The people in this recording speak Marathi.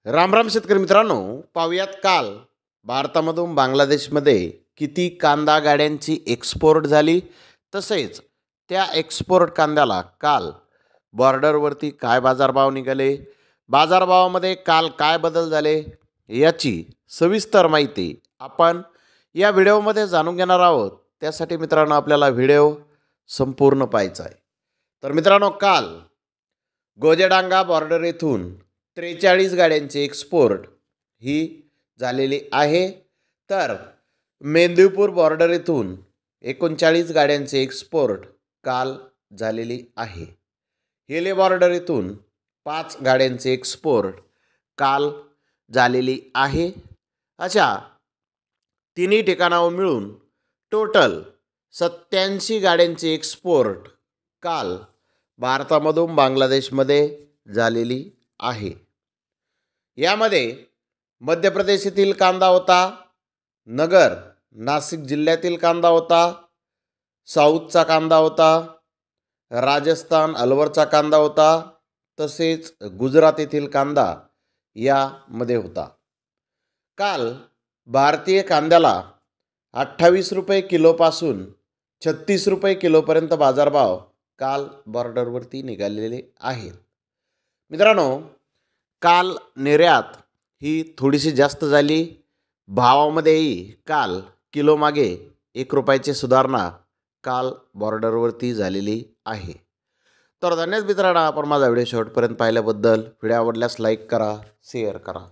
राम राम शेतकरी मित्रांनो, पाहूयात काल भारतामधून बांगलादेशमध्ये किती कांदा गाड्यांची एक्सपोर्ट झाली, तसेच त्या एक्सपोर्ट कांद्याला काल बॉर्डरवरती काय बाजारभाव निघाले, बाजारभावामध्ये काल काय बदल झाले, याची सविस्तर माहिती आपण या व्हिडिओमध्ये जाणून घेणार आहोत. त्यासाठी मित्रांनो आपल्याला व्हिडिओ संपूर्ण पाहायचा आहे. तर मित्रांनो, काल गोजेडांगा बॉर्डर येथून 43 गाड्यांची एक्सपोर्ट ही झालेली आहे. तर मेंदीपूर बॉर्डर येथून 39 गाड्यांची एक्सपोर्ट काल झालेली आहे. हेले बॉर्डर येथून 5 गाड्यांची एक्सपोर्ट काल झालेली आहे. अशा तिन्ही ठिकाणावर मिळून टोटल 87 गाड्यांची एक्सपोर्ट काल भारतामधून बांगलादेशमध्ये झालेली आहे. यामध्ये मध्य प्रदेश येथील कांदा होता, नगर नाशिक जिल्ह्यातील कांदा होता, साऊथचा कांदा होता, राजस्थान अलवरचा कांदा होता, तसेच गुजरात येथील कांदा यामध्ये होता. काल भारतीय कांद्याला 28 रुपये किलोपासून 36 रुपये किलोपर्यंत बाजारभाव काल बॉर्डरवरती निघालेले आहेत. मित्रांनो, काल निर्यात ही थोडीशी जास्त झाली. भावामध्येही काल किलोमागे 1 रुपयाची सुधारणा काल बॉर्डरवरती झालेली आहे. तर धन्यवाद मित्रांनो, आपण माझा व्हिडिओ शेवटपर्यंत पाहिल्याबद्दल. व्हिडिओ आवडल्यास लाईक करा, शेअर करा.